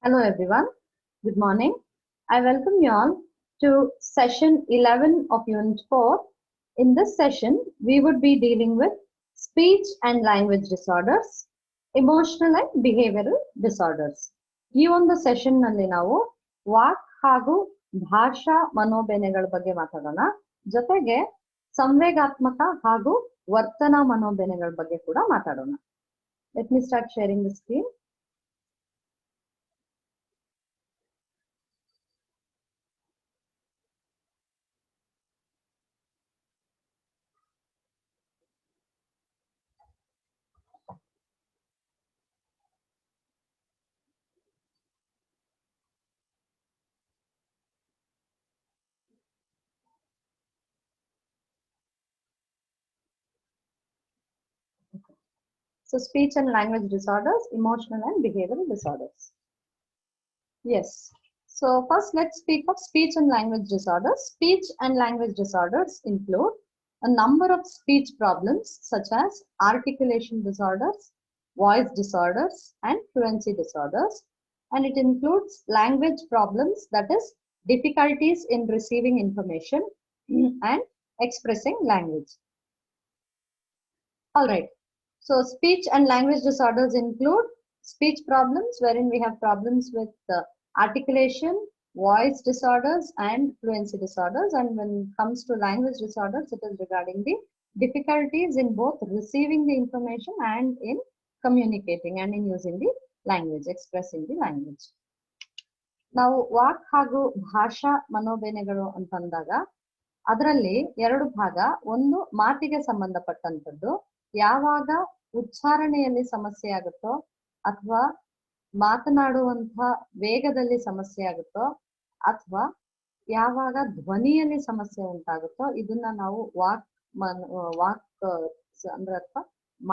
Hello everyone, good morning. I welcome you all to session 11 of unit 4. In this session, we would be dealing with speech and language disorders, emotional and behavioral disorders. ಈ ಒಂದು session ನಲ್ಲಿ ನಾವು walk ಹಾಗೂ ಭಾಷಾ ಮನೋಬೆನೆಗಳ ಬಗ್ಗೆ ಮಾತಾಡೋಣ. ಜೊತೆಗೆ ಸಂವೇಗಾತ್ಮಕ ಹಾಗೂ ವರ್ತನಾ ಮನೋಬೆನೆಗಳ ಬಗ್ಗೆ ಕೂಡ ಮಾತಾಡೋಣ. Let me start sharing the screen. So speech and language disorders, emotional and behavioral disorders. Yes. So first let's speak of speech and language disorders. Speech and language disorders include a number of speech problems such as articulation disorders, voice disorders, and fluency disorders. And it includes language problems, that is difficulties in receiving information and expressing language. All right. So speech and language disorders include speech problems wherein we have problems with articulation, voice disorders and fluency disorders. And when it comes to language disorders, it is regarding the difficulties in both receiving the information and in communicating and in using the language, expressing the language. ನಾವು walk ಹಾಗೂ ಭಾಷಾ ಮನೋಬೆನೆಗಳು ಅಂತಂದಾಗ ಅದರಲ್ಲಿ ಎರಡು ಭಾಗ. ಒಂದು ಮಾತಿಗೆ ಸಂಬಂಧಪಟ್ಟಂತದ್ದು, ಯಾವಾಗ ಉಚ್ಚಾರಣೆಯಲ್ಲಿ ಸಮಸ್ಯೆ ಆಗುತ್ತೋ ಅಥವಾ ಮಾತನಾಡುವಂತ ವೇಗದಲ್ಲಿ ಸಮಸ್ಯೆ ಆಗುತ್ತೋ ಅಥವಾ ಯಾವಾಗ ಧ್ವನಿಯಲ್ಲಿ ಸಮಸ್ಯೆ ಉಂಟಾಗುತ್ತೋ ಇದನ್ನ ನಾವು ವಾಕ್ ಅಂದ್ರೆ ಅಥವಾ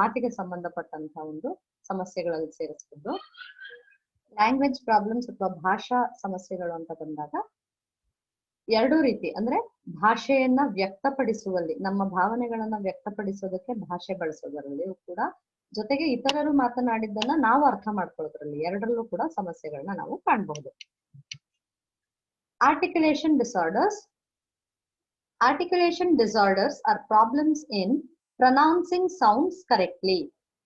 ಮಾತಿಗೆ ಸಂಬಂಧಪಟ್ಟಂತ ಒಂದು ಸಮಸ್ಯೆಗಳಲ್ಲಿ ಸೇರಿಸಬಹುದು. ಲ್ಯಾಂಗ್ವೇಜ್ ಪ್ರಾಬ್ಲಮ್ಸ್ ಅಥವಾ ಭಾಷಾ ಸಮಸ್ಯೆಗಳು ಅಂತ ಬಂದಾಗ ಎರಡೂ ರೀತಿ, ಅಂದ್ರೆ ಭಾಷೆಯನ್ನ ವ್ಯಕ್ತಪಡಿಸುವಲ್ಲಿ, ನಮ್ಮ ಭಾವನೆಗಳನ್ನ ವ್ಯಕ್ತಪಡಿಸೋದಕ್ಕೆ ಭಾಷೆ ಬಳಸೋದರಲ್ಲಿಯೂ ಕೂಡ, ಜೊತೆಗೆ ಇತರರು ಮಾತನಾಡಿದ್ದನ್ನ ನಾವು ಅರ್ಥ ಮಾಡ್ಕೊಳ್ಳೋದ್ರಲ್ಲಿ, ಎರಡರಲ್ಲೂ ಕೂಡ ಸಮಸ್ಯೆಗಳನ್ನ ನಾವು ಕಾಣಬಹುದು. Articulation disorders. Articulation disorders are problems in pronouncing sounds correctly.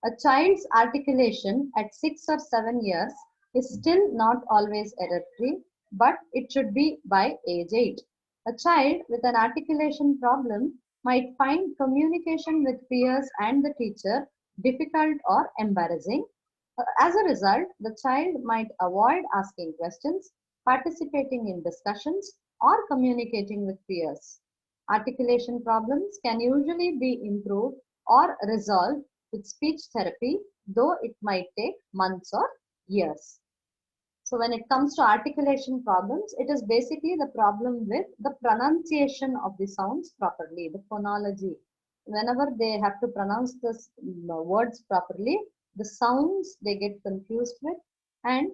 A child's articulation at 6 or 7 years is still not always error-free, but it should be by age 8. A child with an articulation problem might find communication with peers and the teacher difficult or embarrassing. As a result, the child might avoid asking questions, participating in discussions, or communicating with peers. Articulation problems can usually be improved or resolved with speech therapy, though it might take months or years. So when it comes to articulation problems, it is basically the problem with the pronunciation of the sounds properly, the phonology. Whenever they have to pronounce the words properly, the sounds they get confused with. And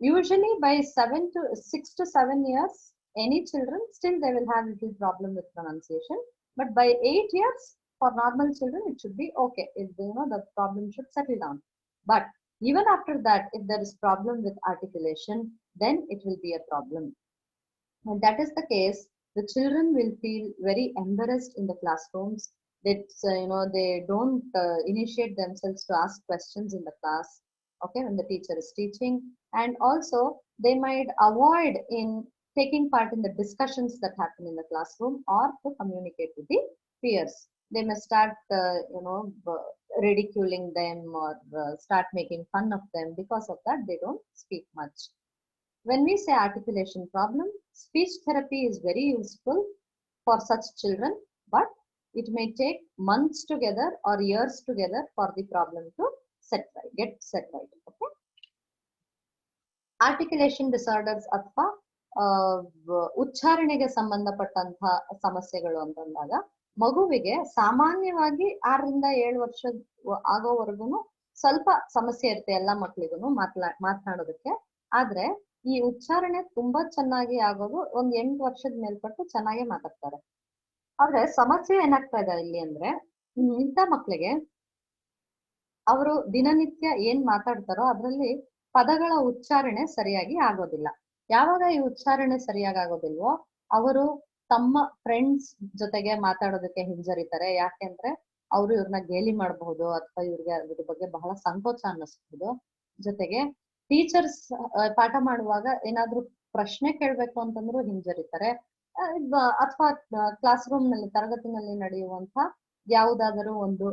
usually by 6 to 7 years, any children, still they will have a little problem with pronunciation. But by 8 years, for normal children, it should be okay. If the problem should settle down. But even after that, if there is problem with articulation, then it will be a problem. When that is the case, the children will feel very embarrassed in the classrooms. It's, they don't initiate themselves to ask questions in the class, okay, when the teacher is teaching. And also, they might avoid in taking part in the discussions that happen in the classroom or to communicate with the peers. They may start, ridiculing them or start making fun of them. Because of that, they don't speak much. When we say articulation problem, speech therapy is very useful for such children, but it may take months together or years together for the problem to get set right. Okay. Articulation disorders ಅಥವಾ ಉಚ್ಚಾರಣೆಗೆ ಸಂಬಂಧಪಟ್ಟಂತ ಸಮಸ್ಯೆಗಳು ಅಂತಂದಾಗ ಮಗುವಿಗೆ ಸಾಮಾನ್ಯವಾಗಿ 6 ರಿಂದ 7 ವರ್ಷ ಆಗೋವರೆಗೂ ಸ್ವಲ್ಪ ಸಮಸ್ಯೆ ಇರುತ್ತೆ ಎಲ್ಲ ಮಕ್ಕಳಿಗೂ ಮಾತನಾಡೋದಕ್ಕೆ. ಆದ್ರೆ ಈ ಉಚ್ಚಾರಣೆ ತುಂಬಾ ಚೆನ್ನಾಗಿ ಆಗೋದು 8 ವರ್ಷದ ಮೇಲ್ಪಟ್ಟು ಚೆನ್ನಾಗಿ ಮಾತಾಡ್ತಾರೆ. ಆದ್ರೆ ಸಮಸ್ಯೆ ಏನಾಗ್ತಾ ಇದೆ ಇಲ್ಲಿ ಅಂದ್ರೆ, ಇಂಥ ಮಕ್ಕಳಿಗೆ ಅವರು ದಿನನಿತ್ಯ ಏನ್ ಮಾತಾಡ್ತಾರೋ ಅದರಲ್ಲಿ ಪದಗಳ ಉಚ್ಚಾರಣೆ ಸರಿಯಾಗಿ ಆಗೋದಿಲ್ಲ. ಯಾವಾಗ ಈ ಉಚ್ಚಾರಣೆ ಸರಿಯಾಗಿ ಆಗೋದಿಲ್ವೋ ಅವರು ತಮ್ಮ ಫ್ರೆಂಡ್ಸ್ ಜೊತೆಗೆ ಮಾತಾಡೋದಕ್ಕೆ ಹಿಂಜರಿತಾರೆ. ಯಾಕೆಂದ್ರೆ ಅವರು ಇವ್ರನ್ನ ಗೇಲಿ ಮಾಡಬಹುದು ಅಥವಾ ಇವ್ರಿಗೆ ಅದ್ರ ಬಗ್ಗೆ ಬಹಳ ಸಂಕೋಚ ಅನ್ನಿಸ್ಬಹುದು. ಜೊತೆಗೆ ಟೀಚರ್ಸ್ ಪಾಠ ಮಾಡುವಾಗ ಏನಾದ್ರೂ ಪ್ರಶ್ನೆ ಕೇಳ್ಬೇಕು ಅಂತಂದ್ರೂ ಹಿಂಜರಿತಾರೆ. ಅಥವಾ ಕ್ಲಾಸ್ ರೂಮ್ ನಲ್ಲಿ ತರಗತಿನಲ್ಲಿ ನಡೆಯುವಂತ ಯಾವುದಾದರೂ ಒಂದು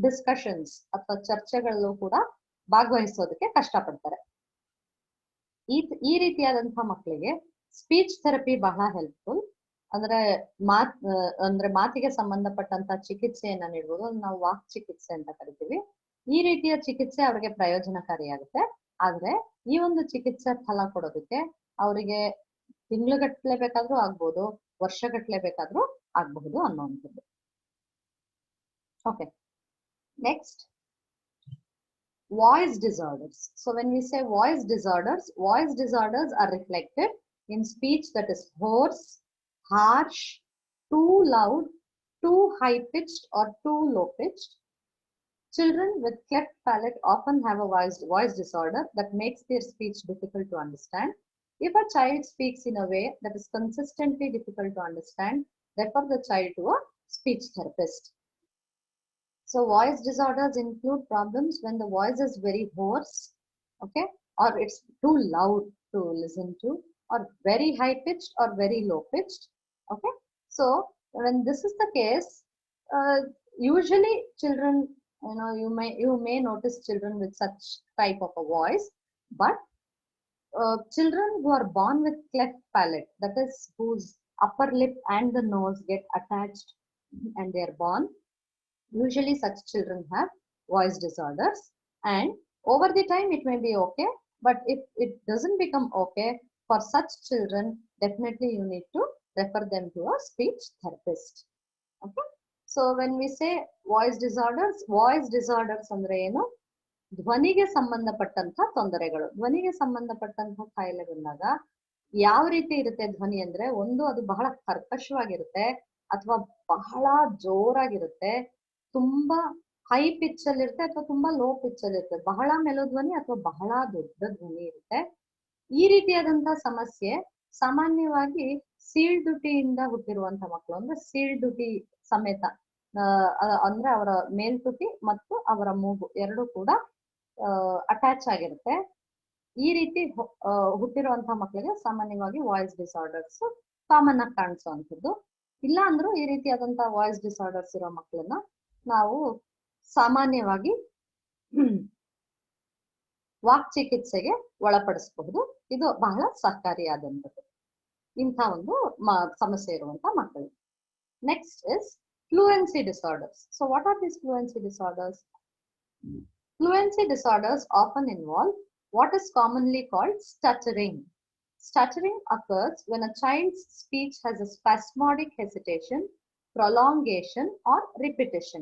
ಡಿಸ್ಕಷನ್ಸ್ ಅಥವಾ ಚರ್ಚೆಗಳಲ್ಲೂ ಕೂಡ ಭಾಗವಹಿಸೋದಕ್ಕೆ ಕಷ್ಟಪಡ್ತಾರೆ. ಈ ರೀತಿಯಾದಂತಹ ಮಕ್ಕಳಿಗೆ ಸ್ಪೀಚ್ ಥೆರಪಿ ಬಹಳ ಹೆಲ್ಪ್ಫುಲ್. ಅಂದ್ರೆ ಮಾತಿಗೆ ಸಂಬಂಧಪಟ್ಟಂತ ಚಿಕಿತ್ಸೆಯನ್ನ ನೀಡಬಹುದು. ನಾವು ವಾಕ್ ಚಿಕಿತ್ಸೆ ಅಂತ ಕರಿತೀವಿ. ಈ ರೀತಿಯ ಚಿಕಿತ್ಸೆ ಅವರಿಗೆ ಪ್ರಯೋಜನಕಾರಿಯಾಗುತ್ತೆ. ಆದ್ರೆ ಈ ಒಂದು ಚಿಕಿತ್ಸೆ ಫಲ ಕೊಡೋದಕ್ಕೆ ಅವರಿಗೆ ತಿಂಗಳುಗಟ್ಟಲೆ ಬೇಕಾದ್ರೂ ಆಗ್ಬಹುದು, ವರ್ಷಗಟ್ಟಲೆ ಬೇಕಾದ್ರೂ ಆಗಬಹುದು ಅನ್ನುವಂಥದ್ದು. Okay, next, voice disorders. So when we say voice disorders are reflected in speech that is hoarse, harsh, too loud, too high pitched or too low pitched. Children with cleft palate often have a voice disorder that makes their speech difficult to understand. If a child speaks in a way that is consistently difficult to understand, refer the child to a speech therapist. So voice disorders include problems when the voice is very hoarse, okay, or it's too loud to listen to, or very high pitched or very low pitched, okay. So when this is the case, usually children, you may notice children with such type of a voice, but children who are born with cleft palate, that is whose upper lip and the nose get attached and they are born, usually such children have voice disorders, and over the time it may be okay, but if it doesn't become okay for such children, definitely you need to refer them to a speech therapist. Okay, so when we say voice disorders andre enu, ಧ್ವನಿಗೆ ಸಂಬಂಧಪಟ್ಟಂತ ತೊಂದರೆಗಳು. ಧ್ವನಿಗೆ ಸಂಬಂಧಪಟ್ಟಂತ ಕಾಯಿಲೆ ಬಂದಾಗ ಯಾವ ರೀತಿ ಇರುತ್ತೆ ಧ್ವನಿ ಅಂದ್ರೆ, ಒಂದು ಅದು ಬಹಳ ಕರ್ಕಶವಾಗಿರುತ್ತೆ ಅಥವಾ ಬಹಳ ಜೋರಾಗಿರುತ್ತೆ, ತುಂಬಾ ಹೈ ಪಿಚ್ ಅಲ್ಲಿ ಇರುತ್ತೆ ಅಥವಾ ತುಂಬಾ ಲೋ ಪಿಚ್ ಅಲ್ಲಿ ಇರುತ್ತೆ, ಬಹಳ ಮೆಲೋ ಧ್ವನಿ ಅಥವಾ ಬಹಳ ದೊಡ್ಡ ಧ್ವನಿ ಇರುತ್ತೆ. ಈ ರೀತಿಯಾದಂತಹ ಸಮಸ್ಯೆ ಸಾಮಾನ್ಯವಾಗಿ ಸೀಳ್ದುಟಿಯಿಂದ ಹುಟ್ಟಿರುವಂತಹ ಮಕ್ಕಳು, ಅಂದ್ರೆ ಸೀಳ್ದುಟಿ ಸಮೇತ, ಅಂದ್ರೆ ಅವರ ಮೇಲ್ತುಟಿ ಮತ್ತು ಅವರ ಮೂಗು ಎರಡು ಕೂಡ ಅಟ್ಯಾಚ್ ಆಗಿರುತ್ತೆ. ಈ ರೀತಿ ಹುಟ್ಟಿರುವಂತಹ ಮಕ್ಕಳಿಗೆ ಸಾಮಾನ್ಯವಾಗಿ ವಾಯ್ಸ್ ಡಿಸಾರ್ಡರ್ಸ್ ಕಾಮನ್ ಆಗಿ ಕಾಣಿಸುವಂಥದ್ದು. ಇಲ್ಲ ಅಂದ್ರೂ ಈ ರೀತಿಯಾದಂತಹ ವಾಯ್ಸ್ ಡಿಸಾರ್ಡರ್ಸ್ ಇರೋ ಮಕ್ಕಳನ್ನ ನಾವು ಸಾಮಾನ್ಯವಾಗಿ ವಾಕ್ ಚಿಕಿತ್ಸೆಗೆ ಒಳಪಡಿಸಬಹುದು. ಇದು ಬಹಳ ಸಹಕಾರಿಯಾದಂಥದ್ದು ಇಂಥ ಒಂದು ಸಮಸ್ಯೆ ಇರುವಂತಹ ಮಕ್ಕಳು. Next is fluency disorders. So what are these fluency disorders? Fluency disorders often involve what is commonly called stuttering. Stuttering occurs when a child's speech has a spasmodic hesitation, prolongation, or repetition.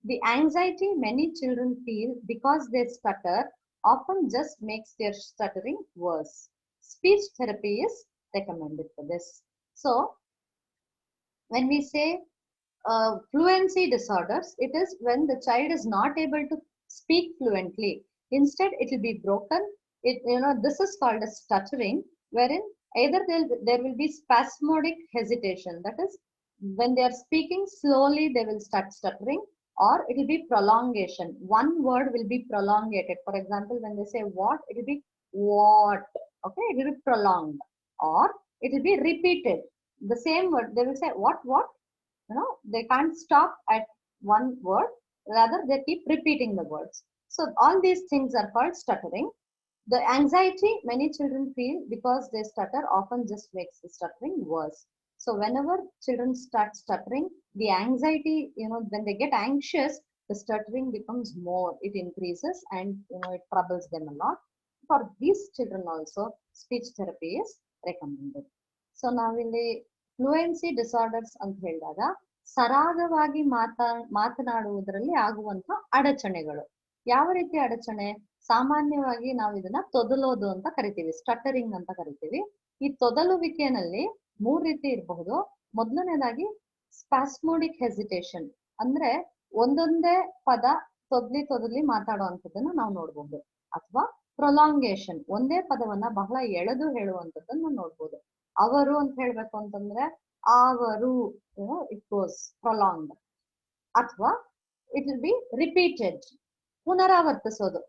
The anxiety many children feel because they stutter often just makes their stuttering worse. Speech therapy is recommended for this. So, when we say fluency disorders, it is when the child is not able to speak fluently. Instead, it will be broken. This is called as stuttering, wherein either there will be spasmodic hesitation, that is, when they are speaking slowly, they will start stuttering, or it will be prolongation. One word will be prolongated. For example, when they say what, it will be what. Okay, it will be prolonged, or it will be repeated. The same word, they will say what. They can't stop at one word. Rather, they keep repeating the words. So all these things are called stuttering. The anxiety many children feel because they stutter often just makes the stuttering worse. So whenever children start stuttering, the anxiety, when they get anxious, the stuttering becomes more. It increases and it troubles them a lot. For these children also, speech therapy is recommended. So now in the fluency disorders ಅಂತ ಹೇಳಿದಾಗ ಸರಾಗವಾಗಿ ಮಾತನಾಡುವುದರಲ್ಲಿ ಆಗುವಂತ ಅಡಚಣೆಗಳು. ಯಾವ ರೀತಿ ಅಡಚಣೆ? ಸಾಮಾನ್ಯವಾಗಿ ನಾವು ಇದನ್ನ ತೊದಲೋದು ಅಂತ ಕರಿತೀವಿ, ಸ್ಟಟರಿಂಗ್ ಅಂತ ಕರಿತೀವಿ. ಈ ತೊದಲುವಿಕೆಯಲ್ಲಿ 3 ರೀತಿ ಇರಬಹುದು. ಮೊದಲನೇದಾಗಿ ಸ್ಪಾಸ್ಮೋಡಿಕ್ ಹೆಸಿಟೇಷನ್, ಅಂದ್ರೆ ಒಂದೊಂದೇ ಪದ ತೊದಲಿ ಮಾತಾಡುವಂಥದ್ದನ್ನ ನಾವು ನೋಡ್ಬೋದು. ಅಥವಾ ಪ್ರೊಲಾಂಗೇಶನ್, ಒಂದೇ ಪದವನ್ನ ಬಹಳ ಎಳೆದು ಹೇಳುವಂಥದ್ದನ್ನ ನೋಡ್ಬೋದು. ಅವರು ಅಂತ ಹೇಳ್ಬೇಕು ಅಂತಂದ್ರೆ ಅವರು, ಇಟ್ ಗೋಸ್ ಪ್ರೊಲಾಂಗ್ಡ್. ಅಥವಾ ಇಟ್ ವಿಲ್ ಬಿ ರಿಪೀಟೆಡ್, ಪುನರಾವರ್ತಿಸೋದು.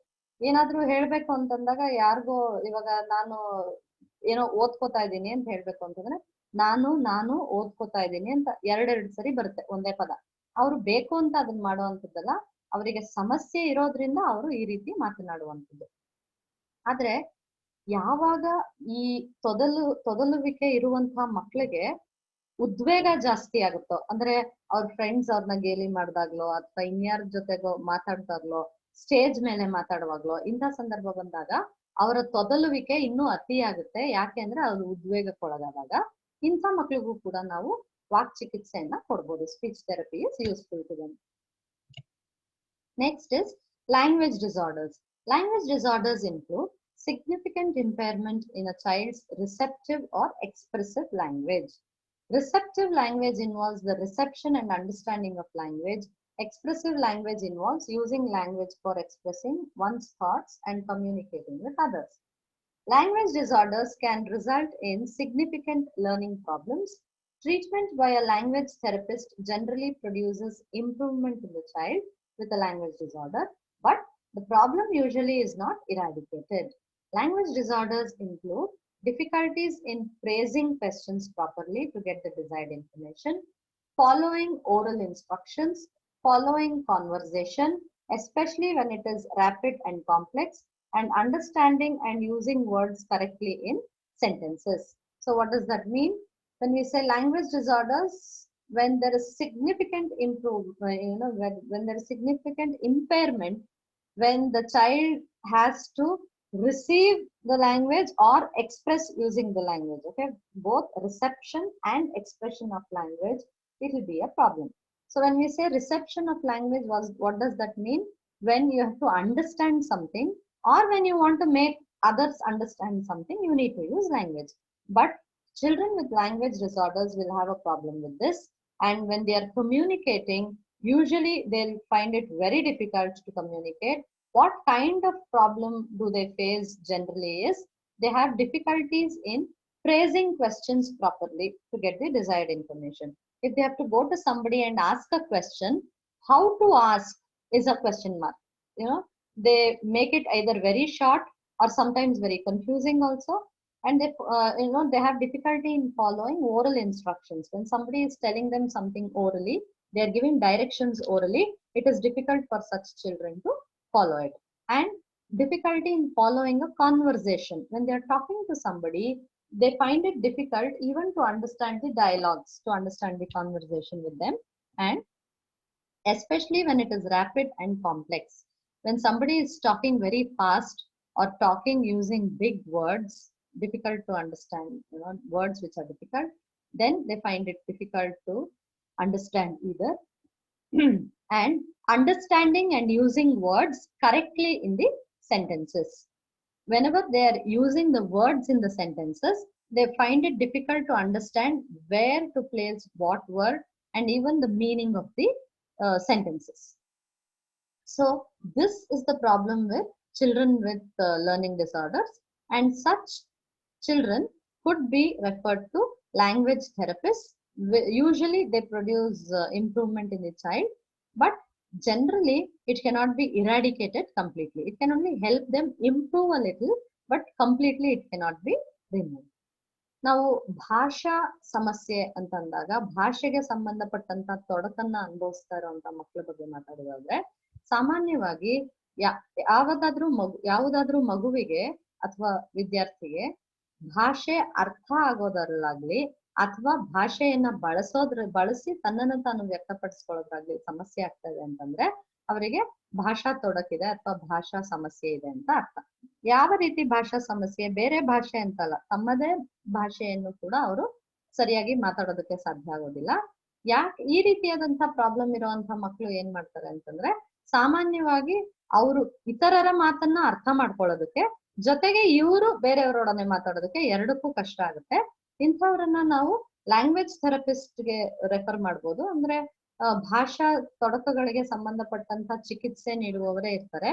ಏನಾದ್ರೂ ಹೇಳ್ಬೇಕು ಅಂತಂದಾಗ ಯಾರಿಗೋ, ಇವಾಗ ನಾನು ಏನೋ ಓದ್ಕೋತಾ ಇದ್ದೀನಿ ಅಂತ ಹೇಳ್ಬೇಕು ಅಂತಂದ್ರೆ ನಾನು ಓದ್ಕೋತಾ ಇದ್ದೀನಿ ಅಂತ ಎರಡೆರಡು ಸರಿ ಬರುತ್ತೆ ಒಂದೇ ಪದ. ಅವ್ರು ಬೇಕು ಅಂತ ಅದನ್ನ ಮಾಡುವಂಥದ್ದಲ್ಲ, ಅವರಿಗೆ ಸಮಸ್ಯೆ ಇರೋದ್ರಿಂದ ಅವರು ಈ ರೀತಿ ಮಾತನಾಡುವಂಥದ್ದು. ಆದ್ರೆ ಯಾವಾಗ ಈ ತೊದಲುವಿಕೆ ಇರುವಂತಹ ಮಕ್ಳಿಗೆ ಉದ್ವೇಗ ಜಾಸ್ತಿ ಆಗುತ್ತೋ, ಅಂದ್ರೆ ಅವ್ರ ಫ್ರೆಂಡ್ಸ್ ಅವ್ರನ್ನ ಗೇಲಿ ಮಾಡ್ದಾಗ್ಲೋ ಅಥವಾ ಇನ್ಯಾರ ಜೊತೆಗೋ ಮಾತಾಡ್ದಾಗ್ಲೋ, ಸ್ಟೇಜ್ ಮೇಲೆ ಮಾತಾಡುವಾಗ್ಲೋ, ಇಂಥ ಸಂದರ್ಭ ಬಂದಾಗ ಅವರ ತೊದಲುವಿಕೆ ಇನ್ನೂ ಅತಿ ಆಗುತ್ತೆ. ಯಾಕೆ ಅಂದ್ರೆ ಅವ್ರು ಉದ್ವೇಗಕ್ಕೊಳಗಾದಾಗ. ಇಂಥ ಮಕ್ಳಿಗೂ ಕೂಡ ನಾವು ವಾಕ್ ಚಿಕಿತ್ಸೆಯನ್ನ ಕೊಡ್ಬೋದು. Speech therapy is useful to them. Next is language disorders. Language disorders include significant impairment in a child's receptive or expressive language. Receptive language involves the reception and understanding of language. Expressive language involves using language for expressing one's thoughts and communicating with others. Language disorders can result in significant learning problems. Treatment by a language therapist generally produces improvement in the child with a language disorder, but the problem usually is not eradicated. Language disorders include difficulties in phrasing questions properly to get the desired information, following oral instructions, following conversation, especially when it is rapid and complex, and understanding and using words correctly in sentences. So what does that mean? When we say language disorders, when there is significant when there is significant impairment, when the child has to receive the language or express using the language, okay, both reception and expression of language, it will be a problem. So when we say reception of language, what does that mean? When you have to understand something, or when you want to make others understand something, you need to use language. But children with language disorders will have a problem with this. And when they are communicating, usually they'll find it very difficult to communicate. What kind of problem do they face generally is they have difficulties in phrasing questions properly to get the desired information. If they have to go to somebody and ask a question, how to ask is a question mark. They make it either very short or sometimes very confusing also. And they have difficulty in following oral instructions. When somebody is telling them something orally, they are giving directions orally, it is difficult for such children to follow it. And difficulty in following a conversation. When they are talking to somebody, they find it difficult even to understand the dialogues, to understand the conversation with them. And especially when it is rapid and complex. When somebody is talking very fast or talking using big words, difficult to understand, words which are difficult, then they find it difficult to understand either. And understanding and using words correctly in the sentences. Whenever they are using the words in the sentences, they find it difficult to understand where to place what word and even the meaning of the sentences. So this is the problem with children with learning disorders, and such children could be referred to language therapists. Usually they produce improvement in the child, but generally it cannot be eradicated completely. It can only help them improve a little, but completely it cannot be removed. ನಾವು ಭಾಷಾ ಸಮಸ್ಯೆ ಅಂತಂದಾಗ ಭಾಷೆಗೆ ಸಂಬಂಧಪಟ್ಟಂತ ತೊಡಕನ್ನ ಅನುಭವಿಸ್ತಾ ಇರುವಂತ ಮಕ್ಕಳ ಬಗ್ಗೆ ಮಾತಾಡೋದಾದ್ರೆ, ಸಾಮಾನ್ಯವಾಗಿ ಯಾವುದಾದ್ರೂ ಮಗುವಿಗೆ ಅಥವಾ ವಿದ್ಯಾರ್ಥಿಗೆ ಭಾಷೆ ಅರ್ಥ ಆಗೋದ್ರಲ್ಲಾಗ್ಲಿ ಅಥವಾ ಭಾಷೆಯನ್ನ ಬಳಸಿ ತನ್ನನ್ನು ತಾನು ವ್ಯಕ್ತಪಡಿಸ್ಕೊಳ್ಳೋದ್ರಾಗ್ಲಿ ಸಮಸ್ಯೆ ಆಗ್ತದೆ ಅಂತಂದ್ರೆ ಅವರಿಗೆ ಭಾಷಾ ತೊಡಕಿದೆ ಅಥವಾ ಭಾಷಾ ಸಮಸ್ಯೆ ಇದೆ ಅಂತ ಅರ್ಥ. ಯಾವ ರೀತಿ ಭಾಷಾ ಸಮಸ್ಯೆ? ಬೇರೆ ಭಾಷೆ ಅಂತಲ್ಲ, ತಮ್ಮದೇ ಭಾಷೆಯನ್ನು ಕೂಡ ಅವರು ಸರಿಯಾಗಿ ಮಾತಾಡೋದಕ್ಕೆ ಸಾಧ್ಯ ಆಗೋದಿಲ್ಲ. ಯಾಕೆ ಈ ರೀತಿಯಾದಂತಹ ಪ್ರಾಬ್ಲಮ್ ಇರುವಂತಹ ಮಕ್ಕಳು ಏನ್ ಮಾಡ್ತಾರೆ ಅಂತಂದ್ರೆ, ಸಾಮಾನ್ಯವಾಗಿ ಅವರು ಇತರರ ಮಾತನ್ನ ಅರ್ಥ ಮಾಡ್ಕೊಳ್ಳೋದಕ್ಕೆ ಜೊತೆಗೆ ಇವರು ಬೇರೆಯವರೊಡನೆ ಮಾತಾಡೋದಕ್ಕೆ ಎರಡಕ್ಕೂ ಕಷ್ಟ ಆಗುತ್ತೆ. ಇಂಥವ್ರನ್ನ ನಾವು ಲ್ಯಾಂಗ್ವೇಜ್ ಥೆರಪಿಸ್ಟ್ಗೆ ರೆಫರ್ ಮಾಡ್ಬೋದು. ಅಂದ್ರೆ ಭಾಷಾ ತೊಡಕುಗಳಿಗೆ ಸಂಬಂಧಪಟ್ಟಂತ ಚಿಕಿತ್ಸೆ ನೀಡುವವರೇ ಇರ್ತಾರೆ.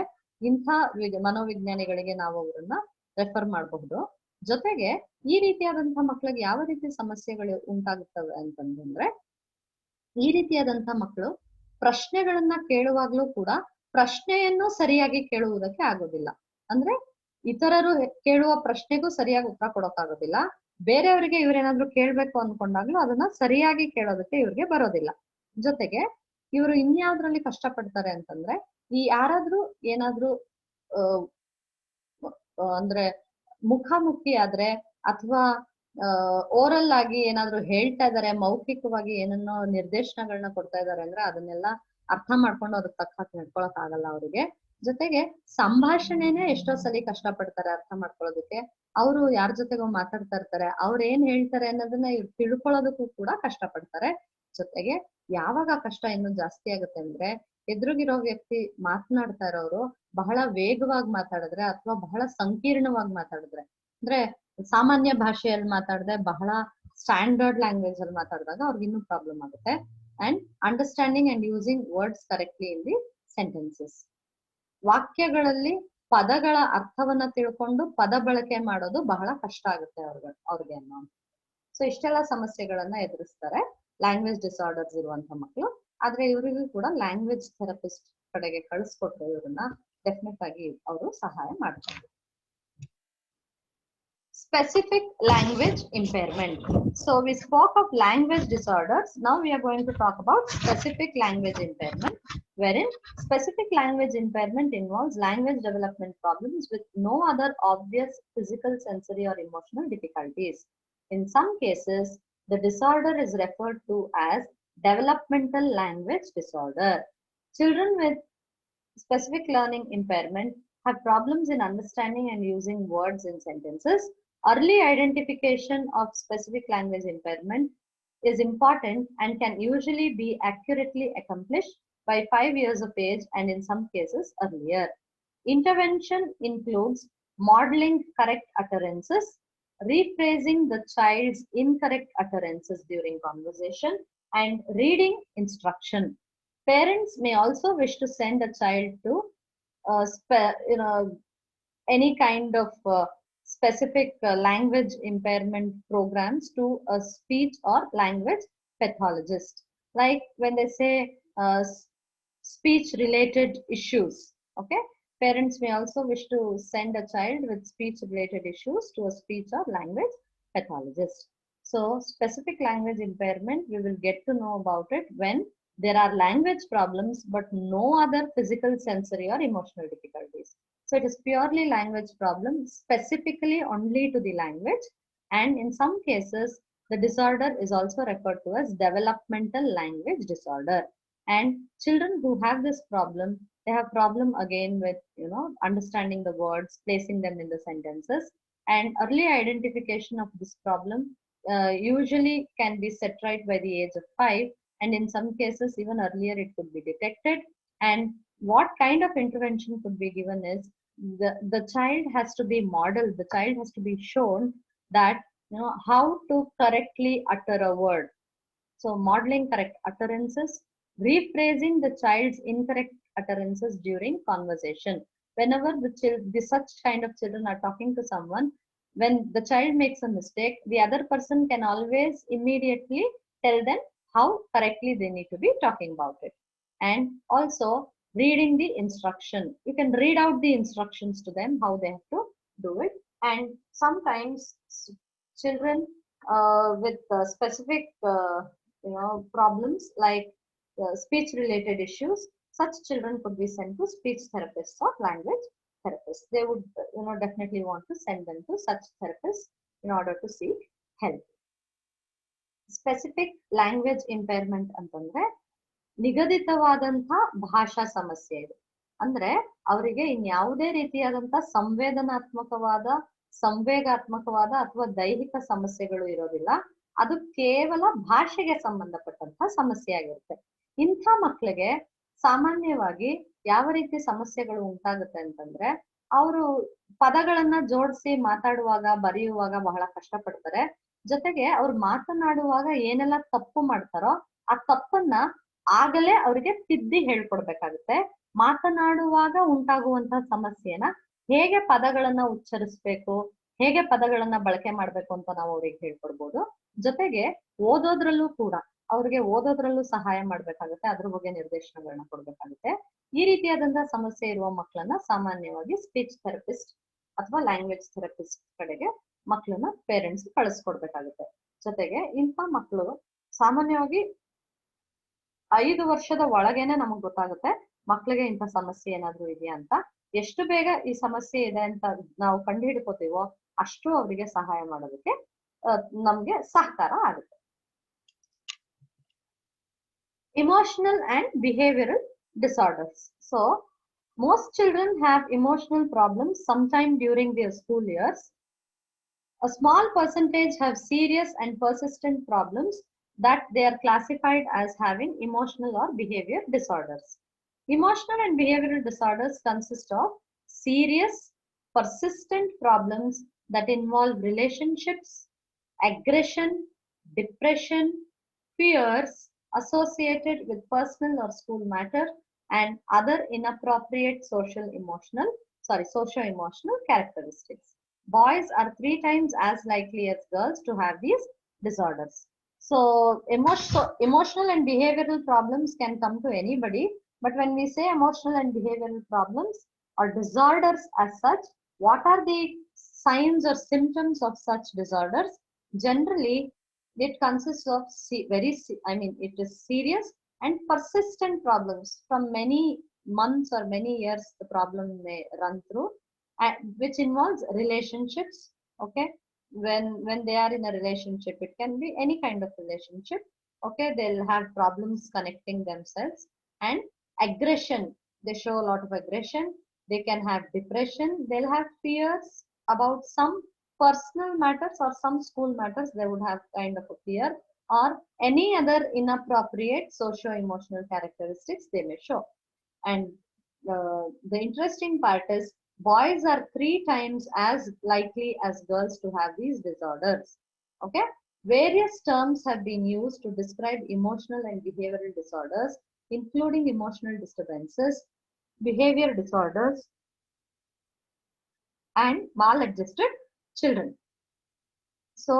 ಇಂಥ ಮನೋವಿಜ್ಞಾನಿಗಳಿಗೆ ನಾವು ಅವರನ್ನ ರೆಫರ್ ಮಾಡಬಹುದು. ಜೊತೆಗೆ ಈ ರೀತಿಯಾದಂತಹ ಮಕ್ಕಳಿಗೆ ಯಾವ ರೀತಿ ಸಮಸ್ಯೆಗಳು ಉಂಟಾಗುತ್ತವೆ ಅಂತಂದ್ರೆ, ಈ ರೀತಿಯಾದಂತಹ ಮಕ್ಕಳು ಪ್ರಶ್ನೆಗಳನ್ನ ಕೇಳುವಾಗ್ಲೂ ಕೂಡ ಪ್ರಶ್ನೆಯನ್ನು ಸರಿಯಾಗಿ ಕೇಳುವುದಕ್ಕೆ ಆಗೋದಿಲ್ಲ. ಅಂದ್ರೆ ಇತರರು ಕೇಳುವ ಪ್ರಶ್ನೆಗೂ ಸರಿಯಾಗಿ ಉತ್ತರ ಕೊಡೋಕ್ಕಾಗೋದಿಲ್ಲ. ಬೇರೆಯವರಿಗೆ ಇವ್ರೇನಾದ್ರೂ ಕೇಳ್ಬೇಕು ಅನ್ಕೊಂಡಾಗ್ಲೂ ಅದನ್ನ ಸರಿಯಾಗಿ ಕೇಳೋದಕ್ಕೆ ಇವ್ರಿಗೆ ಬರೋದಿಲ್ಲ. ಜೊತೆಗೆ ಇವರು ಇನ್ಯಾವ್ದ್ರಲ್ಲಿ ಕಷ್ಟಪಡ್ತಾರೆ ಅಂತಂದ್ರೆ, ಈ ಯಾರಾದ್ರೂ ಏನಾದ್ರೂ ಅಂದ್ರೆ ಮುಖಾಮುಖಿ ಆದ್ರೆ ಅಥವಾ ಓರಲ್ ಆಗಿ ಏನಾದ್ರು ಹೇಳ್ತಾ ಇದಾರೆ, ಮೌಖಿಕವಾಗಿ ಏನನ್ನೋ ನಿರ್ದೇಶನಗಳನ್ನ ಕೊಡ್ತಾ ಇದಾರೆ ಅಂದ್ರೆ ಅದನ್ನೆಲ್ಲ ಅರ್ಥ ಮಾಡ್ಕೊಂಡು ಅದಕ್ಕೆ ತಕ್ಕ ನಡ್ಕೊಳಕ್ ಆಗಲ್ಲ ಅವರಿಗೆ. ಜೊತೆಗೆ ಸಂಭಾಷಣೆನೆ ಎಷ್ಟೋ ಸಲ ಕಷ್ಟಪಡ್ತಾರೆ ಅರ್ಥ ಮಾಡ್ಕೊಳ್ಳೋದಕ್ಕೆ. ಅವರು ಯಾರ ಜೊತೆಗೋ ಮಾತಾಡ್ತಾ ಇರ್ತಾರೆ, ಅವ್ರು ಏನ್ ಹೇಳ್ತಾರೆ ಅನ್ನೋದನ್ನ ಇವ್ರು ತಿಳ್ಕೊಳ್ಳೋದಕ್ಕೂ ಕೂಡ ಕಷ್ಟಪಡ್ತಾರೆ. ಜೊತೆಗೆ ಯಾವಾಗ ಕಷ್ಟ ಇನ್ನೂ ಜಾಸ್ತಿ ಆಗುತ್ತೆ ಅಂದ್ರೆ, ಎದುರುಗಿರೋ ವ್ಯಕ್ತಿ ಮಾತನಾಡ್ತಾ ಇರೋರು ಬಹಳ ವೇಗವಾಗಿ ಮಾತಾಡಿದ್ರೆ ಅಥವಾ ಬಹಳ ಸಂಕೀರ್ಣವಾಗಿ ಮಾತಾಡಿದ್ರೆ, ಅಂದ್ರೆ ಸಾಮಾನ್ಯ ಭಾಷೆಯಲ್ಲಿ ಮಾತಾಡದೆ ಬಹಳ ಸ್ಟ್ಯಾಂಡರ್ಡ್ ಲ್ಯಾಂಗ್ವೇಜ್ ಅಲ್ಲಿ ಮಾತಾಡಿದಾಗ ಅವ್ರಿಗೆ ಇನ್ನೂ ಪ್ರಾಬ್ಲಮ್ ಆಗುತ್ತೆ. And understanding and using words correctly in the sentences. ವಾಕ್ಯಗಳಲ್ಲಿ ಪದಗಳ ಅರ್ಥವನ್ನ ತಿಳ್ಕೊಂಡು ಪದ ಬಳಕೆ ಮಾಡೋದು ಬಹಳ ಕಷ್ಟ ಆಗುತ್ತೆ ಅವ್ರಿಗೆ ಅನ್ನೋ. ಸೊ ಇಷ್ಟೆಲ್ಲ ಸಮಸ್ಯೆಗಳನ್ನ ಎದುರಿಸ್ತಾರೆ ಲ್ಯಾಂಗ್ವೇಜ್ ಡಿಸಾರ್ಡರ್ಸ್ ಇರುವಂತ ಮಕ್ಕಳು. ಆದ್ರೆ ಇವರಿಗೂ ಕೂಡ ಲ್ಯಾಂಗ್ವೇಜ್ ಥೆರಪಿಸ್ಟ್ ಕಡೆಗೆ ಕಳಿಸ್ಕೊಟ್ರೆ ಇವ್ರನ್ನ ಡೆಫಿನೆಟ್ ಆಗಿ ಅವರು ಸಹಾಯ ಮಾಡ್ತಾರೆ. Specific language impairment. So we spoke of language disorders. Now we are going to talk about specific language impairment, wherein specific language impairment involves language development problems with no other obvious physical, sensory, or emotional difficulties. In some cases, the disorder is referred to as developmental language disorder. Children with specific learning impairment have problems in understanding and using words in sentences. Early identification of specific language impairment is important and can usually be accurately accomplished by 5 years of age and in some cases earlier. Intervention includes modeling correct utterances, rephrasing the child's incorrect utterances during conversation, and reading instruction. Parents may also wish to send a child to any kind of specific language impairment programs to a speech or language pathologist. Like when they say speech related issues, okay, parents may also wish to send a child with speech related issues to a speech or language pathologist. So specific language impairment, we will get to know about it when there are language problems but no other physical, sensory, or emotional difficulties. So it is purely language problem, specifically only to the language. And in some cases, the disorder is also referred to as developmental language disorder. And children who have this problem, they have problem again with, understanding the words, placing them in the sentences. And early identification of this problem usually can be set right by the age of 5. And in some cases, even earlier, it could be detected. And what kind of intervention could be given is the child has to be modeled, the child has to be shown that, how to correctly utter a word. So modeling correct utterances, rephrasing the child's incorrect utterances during conversation. Whenever such kind of children are talking to someone, when the child makes a mistake, the other person can always immediately tell them how correctly they need to be talking about it. And also reading the instruction. You can read out the instructions to them, how they have to do it. And sometimes children with specific problems like speech related issues, such children could be sent to speech therapists or language therapists. They would definitely want to send them to such therapists in order to seek help. Specific language impairment ಅಂತಂದ್ರೆ ನಿಗದಿತವಾದಂತ ಭಾಷಾ ಸಮಸ್ಯೆ ಇದೆ. ಅಂದ್ರೆ ಅವರಿಗೆ ಇನ್ಯಾವುದೇ ರೀತಿಯಾದಂತ ಸಂವೇಗಾತ್ಮಕವಾದ ಅಥವಾ ದೈಹಿಕ ಸಮಸ್ಯೆಗಳು ಇರೋದಿಲ್ಲ. ಅದು ಕೇವಲ ಭಾಷೆಗೆ ಸಂಬಂಧಪಟ್ಟಂತ ಸಮಸ್ಯೆ ಆಗಿರುತ್ತೆ. ಇಂಥ ಮಕ್ಕಳಿಗೆ ಸಾಮಾನ್ಯವಾಗಿ ಯಾವ ರೀತಿ ಸಮಸ್ಯೆಗಳು ಉಂಟಾಗುತ್ತೆ ಅಂತಂದ್ರೆ, ಅವರು ಪದಗಳನ್ನ ಜೋಡಿಸಿ ಮಾತಾಡುವಾಗ ಬರೆಯುವಾಗ ಬಹಳ ಕಷ್ಟಪಡ್ತಾರೆ. ಜೊತೆಗೆ ಅವ್ರು ಮಾತನಾಡುವಾಗ ಏನೆಲ್ಲ ತಪ್ಪು ಮಾಡ್ತಾರೋ ಆ ತಪ್ಪನ್ನ ಆಗಲೇ ಅವರಿಗೆ ತಿದ್ದಿ ಹೇಳ್ಕೊಡ್ಬೇಕಾಗುತ್ತೆ. ಮಾತನಾಡುವಾಗ ಉಂಟಾಗುವಂತಹ ಸಮಸ್ಯೆನ ಹೇಗೆ ಪದಗಳನ್ನ ಉಚ್ಚರಿಸ್ಬೇಕು, ಹೇಗೆ ಪದಗಳನ್ನ ಬಳಕೆ ಮಾಡ್ಬೇಕು ಅಂತ ನಾವು ಅವ್ರಿಗೆ ಹೇಳ್ಕೊಡ್ಬೋದು. ಜೊತೆಗೆ ಓದೋದ್ರಲ್ಲೂ ಕೂಡ ಅವ್ರಿಗೆ ಓದೋದ್ರಲ್ಲೂ ಸಹಾಯ ಮಾಡ್ಬೇಕಾಗುತ್ತೆ, ಅದ್ರ ಬಗ್ಗೆ ನಿರ್ದೇಶನಗಳನ್ನ ಕೊಡ್ಬೇಕಾಗುತ್ತೆ. ಈ ರೀತಿಯಾದಂತಹ ಸಮಸ್ಯೆ ಇರುವ ಮಕ್ಕಳನ್ನ ಸಾಮಾನ್ಯವಾಗಿ ಸ್ಪೀಚ್ ಥೆರಪಿಸ್ಟ್ ಅಥವಾ ಲ್ಯಾಂಗ್ವೇಜ್ ಥೆರಪಿಸ್ಟ್ ಕಡೆಗೆ ಮಕ್ಕಳನ್ನ ಪೇರೆಂಟ್ಸ್ ಕಳಿಸ್ಕೊಡ್ಬೇಕಾಗುತ್ತೆ. ಜೊತೆಗೆ ಇಂಥ ಮಕ್ಕಳು ಸಾಮಾನ್ಯವಾಗಿ 5 ವರ್ಷದ ಒಳಗೇನೆ ನಮಗ್ ಗೊತ್ತಾಗುತ್ತೆ ಮಕ್ಳಿಗೆ ಇಂಥ ಸಮಸ್ಯೆ ಏನಾದ್ರು ಇದೆಯಾ ಅಂತ. ಎಷ್ಟು ಬೇಗ ಈ ಸಮಸ್ಯೆ ಇದೆ ಅಂತ ನಾವು ಕಂಡು ಹಿಡ್ಕೋತೀವೋ ಅಷ್ಟು ಅವರಿಗೆ ಸಹಾಯ ಮಾಡೋದಕ್ಕೆ ನಮ್ಗೆ ಸಹಕಾರ ಆಗುತ್ತೆ. Emotional and behavioral disorders. So, most children have emotional problems sometime during their school years. A small percentage have serious and persistent problems that they are classified as having emotional or behavior disorders. Emotional and behavioral disorders consist of serious, persistent problems that involve relationships, aggression, depression, fears associated with personal or school matter, and other inappropriate socio-emotional characteristics. Boys are 3 times as likely as girls to have these disorders. So emotional and behavioral problems can come to anybody, but when we say emotional and behavioral problems or disorders as such, what are the signs or symptoms of such disorders? Generally, it consists of it is serious and persistent problems from many months or many years. The problem may run through, which involves relationships. Okay, when they are in a relationship, it can be any kind of relationship. Okay, they'll have problems connecting themselves. And aggression, they show a lot of aggression. They can have depression. They'll have fears about some personal matters or some school matters. They would have kind of a fear, or any other inappropriate socio-emotional characteristics they may show. And the interesting part is boys are 3 times as likely as girls to have these disorders. Okay, various terms have been used to describe emotional and behavioral disorders, including emotional disturbances, behavior disorders, and maladjusted children. So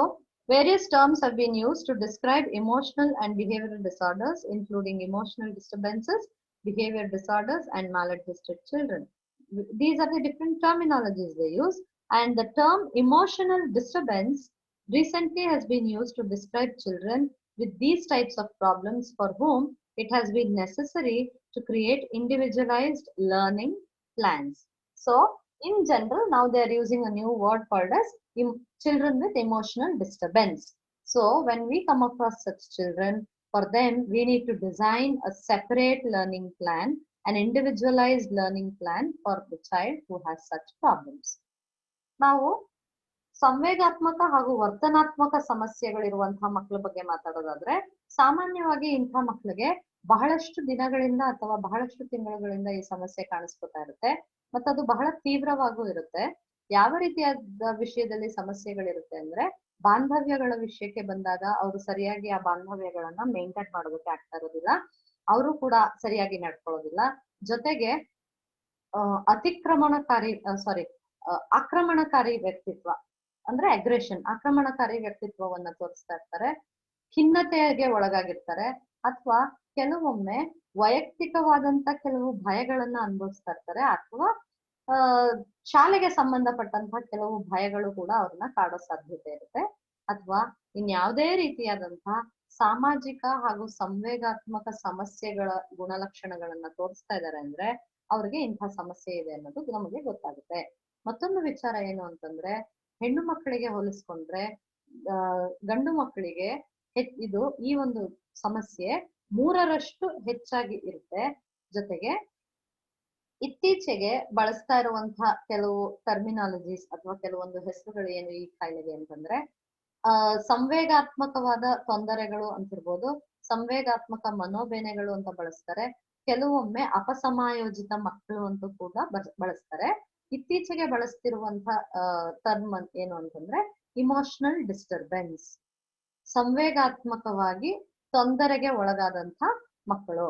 various terms have been used to describe emotional and behavioral disorders, including emotional disturbances, behavior disorders, and maladjusted children. These are the different terminologies they use, and the term emotional disturbance recently has been used to describe children with these types of problems for whom it has been necessary to create individualized learning plans. So in general, now they are using a new word called as children with emotional disturbance. So when we come across such children, for them we need to design a separate learning plan, an individualized learning plan for the child who has such problems. ನಾವು ಸಂವೇಗಾತ್ಮಕ ಹಾಗೂ ವರ್ತನಾತ್ಮಕ ಸಮಸ್ಯೆಗಳಿರುವಂತಹ ಮಕ್ಕಳ ಬಗ್ಗೆ ಮಾತಾಡೋದಾದ್ರೆ, ಸಾಮಾನ್ಯವಾಗಿ ಇಂಥ ಮಕ್ಕಳಿಗೆ ಬಹಳಷ್ಟು ದಿನಗಳಿಂದ ಅಥವಾ ಬಹಳಷ್ಟು ತಿಂಗಳುಗಳಿಂದ ಈ ಸಮಸ್ಯೆ ಕಾಣಿಸ್ಕೊತಾ ಇರುತ್ತೆ, ಮತ್ತು ಅದು ಬಹಳ ತೀವ್ರವಾಗೂ ಇರುತ್ತೆ. ಯಾವ ರೀತಿಯಾದ ವಿಷಯದಲ್ಲಿ ಸಮಸ್ಯೆಗಳಿರುತ್ತೆ ಅಂದ್ರೆ, ಬಾಂಧವ್ಯಗಳ ವಿಷಯಕ್ಕೆ ಬಂದಾಗ ಅವರು ಸರಿಯಾಗಿ ಆ ಬಾಂಧವ್ಯಗಳನ್ನ ಮೇಂಟೈನ್ ಮಾಡೋದಕ್ಕೆ ಆಗ್ತಾ ಇರೋದಿಲ್ಲ, ಅವರು ಕೂಡ ಸರಿಯಾಗಿ ನಡ್ಕೊಳ್ಳೋದಿಲ್ಲ. ಜೊತೆಗೆ ಆಕ್ರಮಣಕಾರಿ ವ್ಯಕ್ತಿತ್ವ ಅಂದ್ರೆ ಅಗ್ರೆಷನ್, ಆಕ್ರಮಣಕಾರಿ ವ್ಯಕ್ತಿತ್ವವನ್ನ ತೋರಿಸ್ತಾ ಇರ್ತಾರೆ, ಖಿನ್ನತೆಗೆ ಒಳಗಾಗಿರ್ತಾರೆ, ಅಥವಾ ಕೆಲವೊಮ್ಮೆ ವೈಯಕ್ತಿಕವಾದಂತ ಕೆಲವು ಭಯಗಳನ್ನ ಅನುಭವಿಸ್ತಾ ಇರ್ತಾರೆ, ಅಥವಾ ಶಾಲೆಗೆ ಸಂಬಂಧಪಟ್ಟಂತಹ ಕೆಲವು ಭಯಗಳು ಕೂಡ ಅವ್ರನ್ನ ಕಾಡೋ ಸಾಧ್ಯತೆ ಇರುತ್ತೆ. ಅಥವಾ ಇನ್ಯಾವುದೇ ರೀತಿಯಾದಂತಹ ಸಾಮಾಜಿಕ ಹಾಗೂ ಸಂವೇಗಾತ್ಮಕ ಸಮಸ್ಯೆಗಳ ಗುಣಲಕ್ಷಣಗಳನ್ನ ತೋರಿಸ್ತಾ ಇದ್ದಾರೆ ಅಂದ್ರೆ ಅವ್ರಿಗೆ ಇಂಥ ಸಮಸ್ಯೆ ಇದೆ ಅನ್ನೋದು ನಮಗೆ ಗೊತ್ತಾಗುತ್ತೆ. ಮತ್ತೊಂದು ವಿಚಾರ ಏನು ಅಂತಂದ್ರೆ, ಹೆಣ್ಣು ಮಕ್ಕಳಿಗೆ ಹೋಲಿಸ್ಕೊಂಡ್ರೆ ಗಂಡು ಮಕ್ಕಳಿಗೆ ಈ ಒಂದು ಸಮಸ್ಯೆ 3ರಷ್ಟು ಹೆಚ್ಚಾಗಿ ಇರುತ್ತೆ. ಜೊತೆಗೆ ಇತ್ತೀಚೆಗೆ ಬಳಸ್ತಾ ಇರುವಂತಹ ಕೆಲವು ಟರ್ಮಿನಾಲಜೀಸ್ ಅಥವಾ ಕೆಲವೊಂದು ಹೆಸರುಗಳು ಏನು ಈ ಕಾಯಿಲೆಗೆ ಅಂತಂದ್ರೆ, ಸಂವೇಗಾತ್ಮಕವಾದ ತೊಂದರೆಗಳು ಅಂತಿರ್ಬೋದು, ಸಂವೇಗಾತ್ಮಕ ಮನೋಬೇನೆಗಳು ಅಂತ ಬಳಸ್ತಾರೆ, ಕೆಲವೊಮ್ಮೆ ಅಪಸಮಾಯೋಜಿತ ಮಕ್ಕಳು ಅಂತ ಕೂಡ ಬಳಸ್ತಾರೆ. ಇತ್ತೀಚೆಗೆ ಬಳಸ್ತಿರುವಂತ ಟರ್ಮ್ ಏನು ಅಂತಂದ್ರೆ ಇಮೋಷನಲ್ ಡಿಸ್ಟರ್ಬೆನ್ಸ್, ಸಂವೇಗಾತ್ಮಕವಾಗಿ ತೊಂದರೆಗೆ ಒಳಗಾದಂತ ಮಕ್ಕಳು.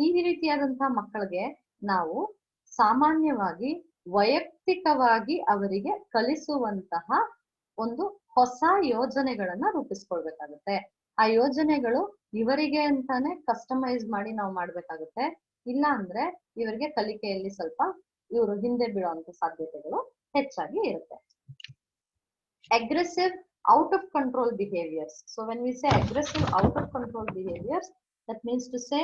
ಈ ರೀತಿಯಾದಂತಹ ಮಕ್ಕಳಿಗೆ ನಾವು ಸಾಮಾನ್ಯವಾಗಿ ವೈಯಕ್ತಿಕವಾಗಿ ಅವರಿಗೆ ಕಲಿಸುವಂತಹ ಒಂದು ಹೊಸ ಯೋಜನೆಗಳನ್ನ ರೂಪಿಸ್ಕೊಳ್ಬೇಕಾಗುತ್ತೆ. ಆ ಯೋಜನೆಗಳು ಇವರಿಗೆ ಅಂತಾನೆ ಕಸ್ಟಮೈಸ್ ಮಾಡಿ ನಾವು ಮಾಡ್ಬೇಕಾಗುತ್ತೆ. ಇಲ್ಲ ಅಂದ್ರೆ ಇವರಿಗೆ ಕಲಿಕೆಯಲ್ಲಿ ಸ್ವಲ್ಪ ಇವರು ಹಿಂದೆ ಬೀಳುವಂತ ಸಾಧ್ಯತೆಗಳು ಹೆಚ್ಚಾಗಿ ಇರುತ್ತೆ. Aggressive out of control behaviors. So when we say aggressive out of control behaviors, that means to say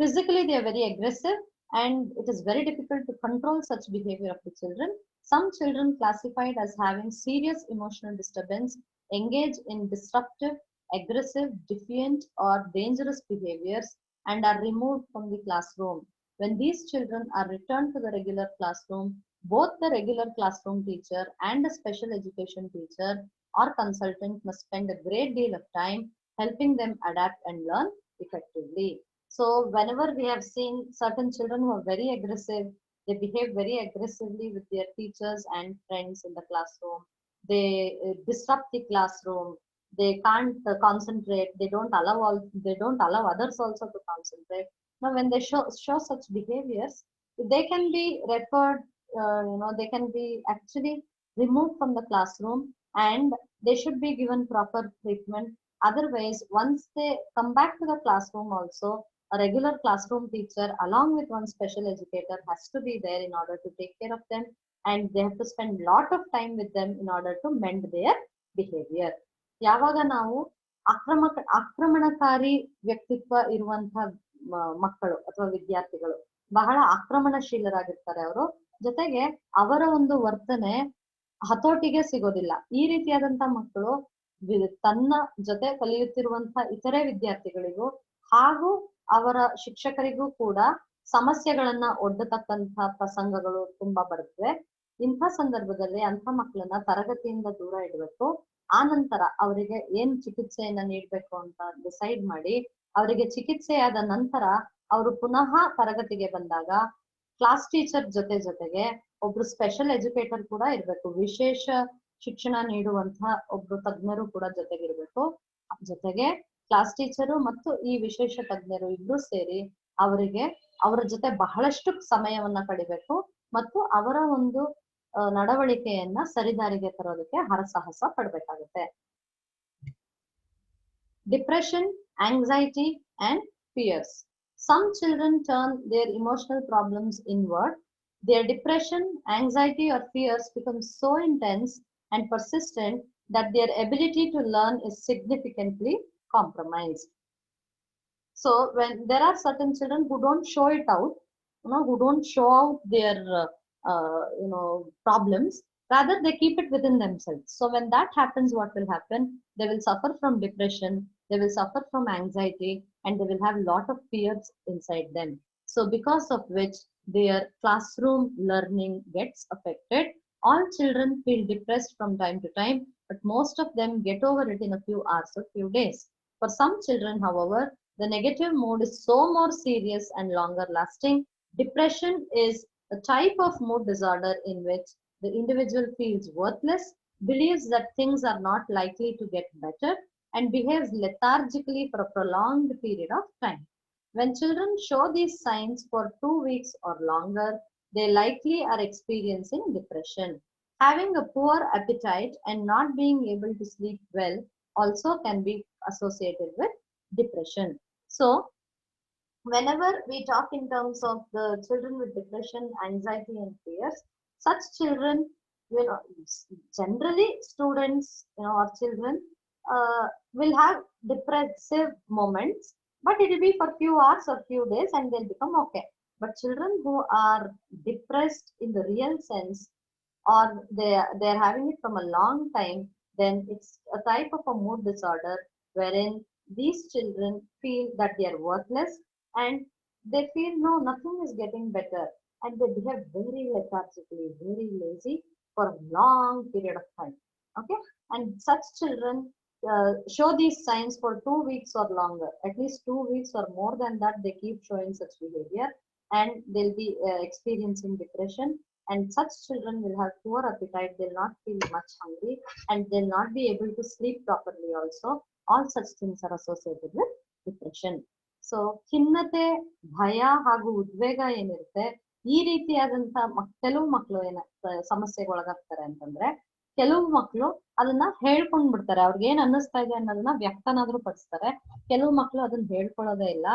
physically they are very aggressive and it is very difficult to control such behavior of the children. Some children classified as having serious emotional disturbance engage in disruptive, aggressive, defiant or dangerous behaviors and are removed from the classroom. When these children are returned to the regular classroom, both the regular classroom teacher and a special education teacher or consultant must spend a great deal of time helping them adapt and learn effectively. So whenever we have seen certain children who are very aggressive, they behave very aggressively with their teachers and friends in the classroom. They disrupt the classroom. They can't concentrate. They don't allow others also to concentrate. Now, when they show such behaviors, they can be referred. They can be actually removed from the classroom, and they should be given proper treatment. Otherwise, once they come back to the classroom also, a regular classroom teacher along with one special educator has to be there in order to take care of them, and they have to spend a lot of time with them in order to mend their behavior. ಯಾವಾಗ ನಾವು ಆಕ್ರಮಣಕಾರಿ ವ್ಯಕ್ತಿತ್ವ ಇರುವಂತಹ ಮಕ್ಕಳು ಅಥವಾ ವಿದ್ಯಾರ್ಥಿಗಳು ಬಹಳ ಆಕ್ರಮಣಶೀಲರಾಗಿರ್ತಾರೆ ಅವರು, ಜೊತೆಗೆ ಅವರ ಒಂದು ವರ್ತನೆ ಹತೋಟಿಗೆ ಸಿಗೋದಿಲ್ಲ. ಈ ರೀತಿಯಾದಂತಹ ಮಕ್ಕಳು ತನ್ನ ಜೊತೆ ಕಲಿಯುತ್ತಿರುವಂತಹ ಇತರೆ ವಿದ್ಯಾರ್ಥಿಗಳಿಗೂ ಹಾಗೂ ಅವರ ಶಿಕ್ಷಕರಿಗೂ ಕೂಡ ಸಮಸ್ಯೆಗಳನ್ನ ಒಡ್ಡತಕ್ಕಂತಹ ಪ್ರಸಂಗಗಳು ತುಂಬಾ ಬರುತ್ತವೆ. ಇಂಥ ಸಂದರ್ಭದಲ್ಲಿ ಅಂಥ ಮಕ್ಕಳನ್ನ ತರಗತಿಯಿಂದ ದೂರ ಇಡಬೇಕು. ಆ ನಂತರ ಅವರಿಗೆ ಏನ್ ಚಿಕಿತ್ಸೆಯನ್ನ ನೀಡ್ಬೇಕು ಅಂತ ಡಿಸೈಡ್ ಮಾಡಿ, ಅವರಿಗೆ ಚಿಕಿತ್ಸೆಯಾದ ನಂತರ ಅವರು ಪುನಃ ತರಗತಿಗೆ ಬಂದಾಗ ಕ್ಲಾಸ್ ಟೀಚರ್ ಜೊತೆಗೆ ಒಬ್ರು ಸ್ಪೆಷಲ್ ಎಜುಕೇಟರ್ ಕೂಡ ಇರ್ಬೇಕು. ವಿಶೇಷ ಶಿಕ್ಷಣ ನೀಡುವಂತಹ ಒಬ್ರು ತಜ್ಞರು ಕೂಡ ಜೊತೆಗಿರ್ಬೇಕು. ಜೊತೆಗೆ ಕ್ಲಾಸ್ ಟೀಚರು ಮತ್ತು ಈ ವಿಶೇಷ ತಜ್ಞರು ಇಬ್ರು ಸೇರಿ ಅವರ ಜೊತೆ ಬಹಳಷ್ಟು ಸಮಯವನ್ನ ಕಡಿಬೇಕು ಮತ್ತು ಅವರ ಒಂದು ನಡವಳಿಕೆಯನ್ನ ಸರಿದಾರಿಗೆ ತರೋದಕ್ಕೆ ಹರಸಾಹಸ ಪಡ್ಬೇಕಾಗುತ್ತೆ. Depression, anxiety and fears. Some children turn their emotional problems inward. Their depression, anxiety or fears become so intense and persistent that their ability to learn is significantly compromised. So when there are certain children who don't show it out, who don't show out their problems, rather they keep it within themselves. So when that happens, what will happen? They will suffer from depression, they will suffer from anxiety, and they will have a lot of fears inside them. So because of which their classroom learning gets affected. All children feel depressed from time to time, but most of them get over it in a few hours or few days. For some children, however, the negative mood is so more serious and longer lasting. Depression is a type of mood disorder in which the individual feels worthless, believes that things are not likely to get better, and behaves lethargically for a prolonged period of time. When children show these signs for 2 weeks or longer, they likely are experiencing depression. Having a poor appetite and not being able to sleep well also can be associated with depression. So, whenever we talk in terms of the children with depression, anxiety and fears, such children, generally students, or children will have depressive moments, but it will be for few hours or few days and they'll become okay. But children who are depressed in the real sense, or they're having it from a long time, then it's a type of a mood disorder wherein these children feel that they are worthless and they feel no, nothing is getting better, and they behave very lethargically, very lazy for a long period of time. Okay, and such children show these signs for 2 weeks or longer, at least 2 weeks or more than that, they keep showing such behavior and they'll be experiencing depression. And such children will have poor appetite, they'll not feel much hungry, and they'll not be able to sleep properly also. All such things are associated with depression. So ಖಿನ್ನತೆ, ಭಯ ಹಾಗೂ ಉದ್ವೇಗ ಏನಿರುತ್ತೆ, ಈ ರೀತಿಯಾದಂತ ಕೆಲವು ಮಕ್ಕಳು ಸಮಸ್ಯೆಗೆ ಒಳಗಾಗ್ತಾರೆ ಅಂತಂದ್ರೆ, ಕೆಲವು ಮಕ್ಕಳು ಅದನ್ನ ಹೇಳ್ಕೊಂಡ್ ಬಿಡ್ತಾರೆ. ಅವ್ರಿಗೆ ಏನ್ ಅನ್ನಿಸ್ತಾ ಇದೆ ಅನ್ನೋದನ್ನ ವ್ಯಕ್ತನಾದ್ರೂ ಪಡಿಸ್ತಾರೆ. ಕೆಲವು ಮಕ್ಕಳು ಅದನ್ನ ಹೇಳ್ಕೊಳ್ಳೋದೇ ಇಲ್ಲ.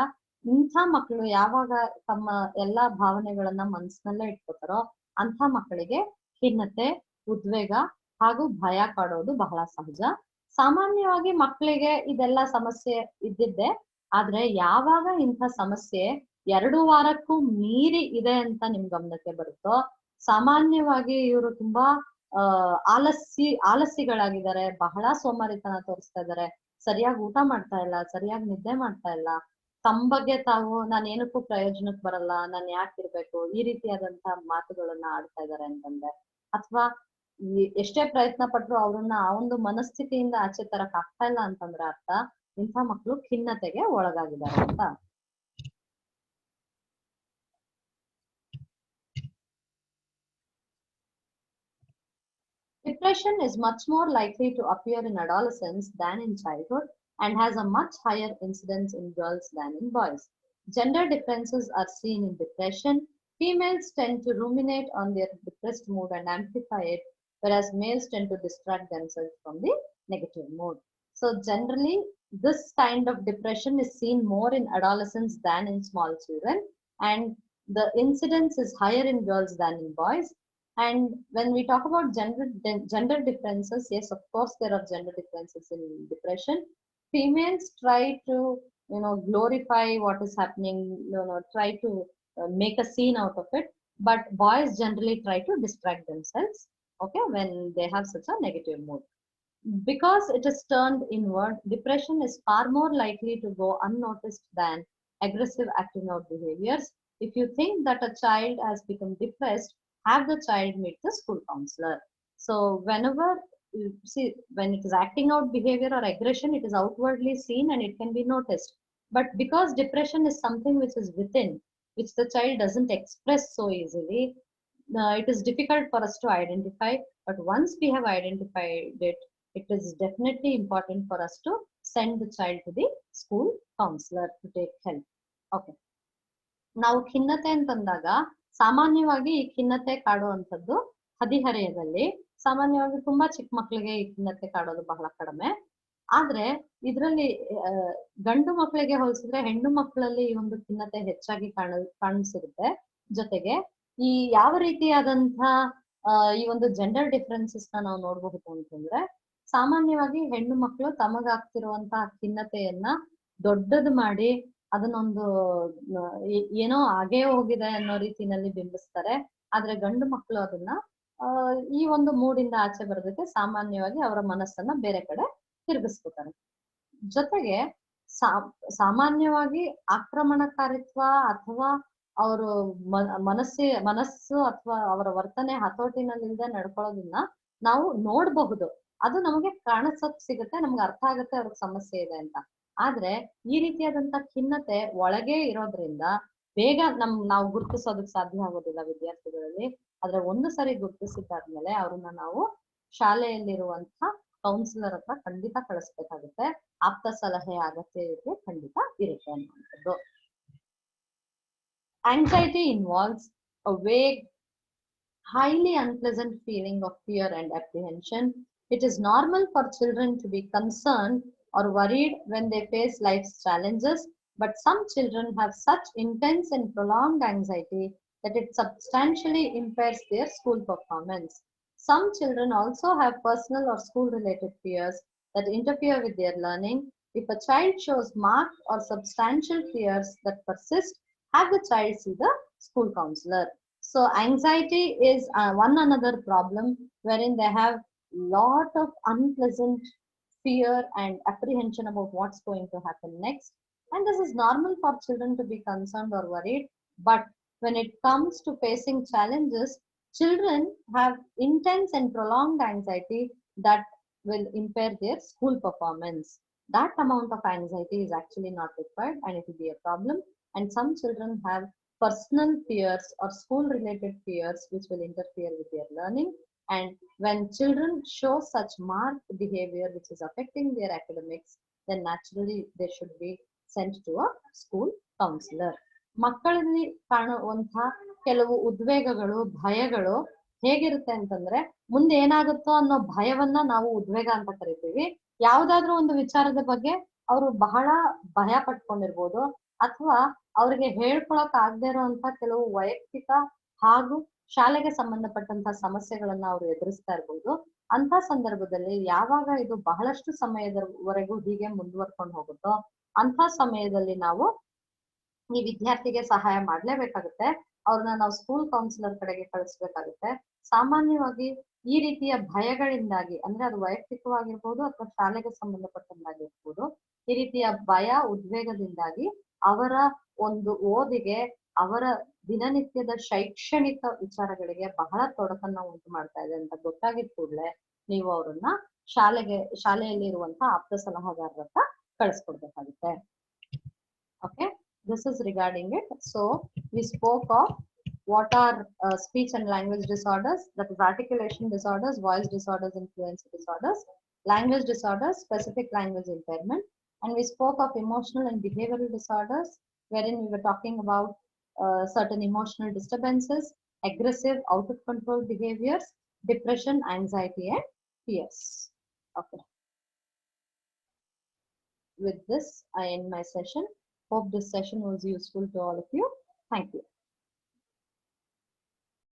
ಇಂಥ ಮಕ್ಕಳು ಯಾವಾಗ ತಮ್ಮ ಎಲ್ಲಾ ಭಾವನೆಗಳನ್ನ ಮನಸ್ಸಿನಲ್ಲೇ ಇಟ್ಕೋತಾರೋ ಅಂಥ ಮಕ್ಕಳಿಗೆ ಖಿನ್ನತೆ, ಉದ್ವೇಗ ಹಾಗೂ ಭಯ ಕಾಡೋದು ಬಹಳ ಸಹಜ. ಸಾಮಾನ್ಯವಾಗಿ ಮಕ್ಕಳಿಗೆ ಇದೆಲ್ಲ ಸಮಸ್ಯೆ ಇದ್ದಿದ್ದೆ. ಆದ್ರೆ ಯಾವಾಗ ಇಂಥ ಸಮಸ್ಯೆ 2 ವಾರಕ್ಕೂ ಮೀರಿ ಇದೆ ಅಂತ ನಿಮ್ ಗಮನಕ್ಕೆ ಬರುತ್ತೋ, ಸಾಮಾನ್ಯವಾಗಿ ಇವರು ತುಂಬಾ ಆಲಸ್ಯಗಳಾಗಿದ್ದಾರೆ, ಬಹಳ ಸೋಮಾರಿತನ ತೋರಿಸ್ತಾ ಇದ್ದಾರೆ, ಸರಿಯಾಗಿ ಊಟ ಮಾಡ್ತಾ ಇಲ್ಲ, ಸರಿಯಾಗಿ ನಿದ್ದೆ ಮಾಡ್ತಾ ಇಲ್ಲ, ತಮ್ಮ ಬಗ್ಗೆ ತಾವು ನಾನು ಏನಕ್ಕೂ ಪ್ರಯೋಜನಕ್ಕೆ ಬರಲ್ಲ, ನಾನು ಯಾಕೆ ಇರ್ಬೇಕು, ಈ ರೀತಿಯಾದಂತಹ ಮಾತುಗಳನ್ನ ಆಡ್ತಾ ಇದ್ದಾರೆ ಅಂತಂದ್ರೆ, ಅಥವಾ ಎಷ್ಟೇ ಪ್ರಯತ್ನ ಪಟ್ರು ಅವ್ರನ್ನ ಆ ಒಂದು ಮನಸ್ಥಿತಿಯಿಂದ ಆಚೆ ತರಕ್ ಆಗ್ತಾ ಇಲ್ಲ ಅಂತಂದ್ರೆ ಅರ್ಥ ಇಂಥ ಮಕ್ಕಳು ಖಿನ್ನತೆಗೆ ಒಳಗಾಗಿದ್ದಾರೆ ಅಂತ. Depression is much more likely to appear in adolescence than in childhood and has a much higher incidence in girls than in boys. Gender differences are seen in depression. Females tend to ruminate on their depressed mood and amplify it, whereas males tend to distract themselves from the negative mood. So generally, this kind of depression is seen more in adolescents than in small children, and the incidence is higher in girls than in boys. And when we talk about gender differences, yes, of course, there are gender differences in depression. Females try to, glorify what is happening, try to make a scene out of it. But boys generally try to distract themselves, okay, when they have such a negative mood. Because it is turned inward, depression is far more likely to go unnoticed than aggressive acting out behaviors. If you think that a child has become depressed, have the child meet the school counselor. So whenever you see, when it is acting out behavior or aggression, it is outwardly seen and it can be noticed. But because depression is something which is within, which the child doesn't express so easily, it is difficult for us to identify. But once we have identified it, it is definitely important for us to send the child to the school counselor to take help. Okay. ನಾವು ಖಿನ್ನತೆ ಅಂತಂದಾಗ ಸಾಮಾನ್ಯವಾಗಿ ಈ ಖಿನ್ನತೆ ಕಾಡುವಂಥದ್ದು ಹದಿಹರೆಯದಲ್ಲಿ ಸಾಮಾನ್ಯವಾಗಿ ತುಂಬಾ ಚಿಕ್ಕ ಮಕ್ಕಳಿಗೆ ಈ ಖಿನ್ನತೆ ಕಾಡೋದು ಬಹಳ ಕಡಿಮೆ. ಆದ್ರೆ ಇದರಲ್ಲಿ ಗಂಡು ಮಕ್ಕಳಿಗೆ ಹೋಲಿಸಿದ್ರೆ ಹೆಣ್ಣು ಮಕ್ಕಳಲ್ಲಿ ಈ ಒಂದು ಖಿನ್ನತೆ ಹೆಚ್ಚಾಗಿ ಕಾಣಿಸಿರುತ್ತೆ. ಜೊತೆಗೆ ಈ ಯಾವ ರೀತಿಯಾದಂತ ಈ ಒಂದು ಜೆಂಡರ್ ಡಿಫರೆನ್ಸಸ್ ನಾವು ನೋಡಬಹುದು ಅಂತಂದ್ರೆ, ಸಾಮಾನ್ಯವಾಗಿ ಹೆಣ್ಣು ಮಕ್ಕಳು ತಮಗಾಗ್ತಿರುವಂತಹ ಖಿನ್ನತೆಯನ್ನ ದೊಡ್ಡದು ಮಾಡಿ ಅದನ್ನೊಂದು ಏನೋ ಆಗೇ ಹೋಗಿದೆ ಅನ್ನೋ ರೀತಿನಲ್ಲಿ ಬಿಂಬಿಸ್ತಾರೆ. ಆದ್ರೆ ಗಂಡು ಮಕ್ಕಳು ಅದನ್ನ ಈ ಒಂದು ಮೂಡಿಂದ ಆಚೆ ಬರೋದಕ್ಕೆ ಸಾಮಾನ್ಯವಾಗಿ ಅವರ ಮನಸ್ಸನ್ನ ಬೇರೆ ಕಡೆ ತಿರುಗಿಸ್ಕೊತಾರೆ. ಜೊತೆಗೆ ಸಾಮಾನ್ಯವಾಗಿ ಆಕ್ರಮಣಕಾರಿತ್ವ ಅಥವಾ ಅವರು ಮನಸ್ಸು ಅಥವಾ ಅವರ ವರ್ತನೆ ಹತೋಟಿನಲ್ಲಿಲ್ಲದೆ ನಡ್ಕೊಳ್ಳೋದನ್ನ ನಾವು ನೋಡಬಹುದು. ಅದು ನಮಗೆ ಕಾಣಿಸಕ್ ಸಿಗುತ್ತೆ, ನಮ್ಗೆ ಅರ್ಥ ಆಗುತ್ತೆ ಅವ್ರಿಗೆ ಸಮಸ್ಯೆ ಇದೆ ಅಂತ. ಆದ್ರೆ ಈ ರೀತಿಯಾದಂತ ಖಿನ್ನತೆ ಒಳಗೆ ಇರೋದ್ರಿಂದ ಬೇಗ ನಾವು ಗುರುತಿಸೋದಕ್ ಸಾಧ್ಯ ಆಗೋದಿಲ್ಲ ವಿದ್ಯಾರ್ಥಿಗಳಲ್ಲಿ. ಆದ್ರೆ ಒಂದು ಸರಿ ಗುರುತಿಸಿದ್ದಾದ್ಮೇಲೆ ಅವ್ರನ್ನ ನಾವು ಶಾಲೆಯಲ್ಲಿರುವಂತ ಕೌನ್ಸಿಲರ್ ಹತ್ರ ಖಂಡಿತ ಕಳಿಸ್ಬೇಕಾಗುತ್ತೆ. ಆಪ್ತ ಸಲಹೆ ಅಗತ್ಯ ಖಂಡಿತ ಇರುತ್ತೆ ಅನ್ನುವಂಥದ್ದು. Anxiety involves a vague, highly unpleasant feeling of fear and apprehension. It is normal for children to be concerned or worried when they face life's challenges, but some children have such intense and prolonged anxiety that it substantially impairs their school performance. Some children also have personal or school-related fears that interfere with their learning. If a child shows marked or substantial fears that persist, have the child see the school counselor. So anxiety is one another problem wherein they have lot of unpleasant fear and apprehension about what's going to happen next. And this is normal for children to be concerned or worried. But when it comes to facing challenges, children have intense and prolonged anxiety that will impair their school performance. That amount of anxiety is actually not required and it will be a problem. And some children have personal fears or school-related fears which will interfere with their learning. And when children show such marked behavior which is affecting their academics, then naturally they should be sent to a school counselor. ಮಕ್ಕಳಲ್ಲಿ ಕಾಣುವಂತಹ ಕೆಲವು ಉದ್ವೇಗಗಳು, ಭಯಗಳು ಹೇಗಿರುತ್ತೆ ಅಂತಂದ್ರೆ, ಮುಂದೆ ಏನಾಗುತ್ತೋ ಅನ್ನೋ ಭಯವನ್ನ ನಾವು ಉದ್ವೇಗ ಅಂತ ಕರಿತೀವಿ. ಯಾವ್ದಾದ್ರು ಒಂದು ವಿಚಾರದ ಬಗ್ಗೆ ಅವರು ಬಹಳ ಭಯ ಪಟ್ಕೊಂಡಿರ್ಬೋದು, ಅಥವಾ ಅವ್ರಿಗೆ ಹೇಳ್ಕೊಳಕ್ ಆಗದೆ ಇರುವಂತ ಕೆಲವು ವೈಯಕ್ತಿಕ ಹಾಗೂ ಶಾಲೆಗೆ ಸಂಬಂಧಪಟ್ಟಂತ ಸಮಸ್ಯೆಗಳನ್ನ ಅವರು ಎದುರಿಸ್ತಾ ಇರ್ಬೋದು. ಅಂತ ಸಂದರ್ಭದಲ್ಲಿ ಯಾವಾಗ ಇದು ಬಹಳಷ್ಟು ಸಮಯದವರೆಗೂ ಹೀಗೆ ಮುಂದುವರ್ಕೊಂಡು ಹೋಗುತ್ತೋ ಅಂತ ಸಮಯದಲ್ಲಿ ನಾವು ಈ ವಿದ್ಯಾರ್ಥಿಗೆ ಸಹಾಯ ಮಾಡ್ಲೇಬೇಕಾಗುತ್ತೆ. ಅವ್ರನ್ನ ನಾವು ಸ್ಕೂಲ್ ಕೌನ್ಸಿಲರ್ ಕಡೆಗೆ ಕಳಿಸ್ಬೇಕಾಗುತ್ತೆ. ಸಾಮಾನ್ಯವಾಗಿ ಈ ರೀತಿಯ ಭಯಗಳಿಂದಾಗಿ, ಅಂದ್ರೆ ಅದು ವೈಯಕ್ತಿಕವಾಗಿರ್ಬೋದು ಅಥವಾ ಶಾಲೆಗೆ ಸಂಬಂಧಪಟ್ಟಂತಾಗಿರ್ಬೋದು, ಈ ರೀತಿಯ ಭಯ, ಉದ್ವೇಗದಿಂದಾಗಿ ಅವರ ಒಂದು ಓದಿಗೆ, ಅವರ ದಿನನಿತ್ಯದ ಶೈಕ್ಷಣಿಕ ವಿಚಾರಗಳಿಗೆ ಬಹಳ ತೊಡಕನ್ನ ಉಂಟು ಮಾಡ್ತಾ ಇದೆ ಅಂತ ಗೊತ್ತಾಗಿದ್ ಕೂಡಲೇ ನೀವು ಅವ್ರನ್ನ ಶಾಲೆಯಲ್ಲಿ ಇರುವಂತಹ ಆಪ್ತ ಸಲಹಾಗಾರರ ಹತ್ರ ಕಳಿಸ್ಕೊಡ್ಬೇಕಾಗುತ್ತೆ. Okay, this is regarding it. So we spoke of what are speech and language disorders, that is articulation disorders, voice disorders, and fluency disorders, language disorders, specific language impairment, and we spoke of emotional and behavioral disorders, wherein we were talking about certain emotional disturbances, aggressive, out of control behaviors, depression, anxiety, and fears. Okay. With this, I end my session. Hope this session was useful to all of you. Thank you.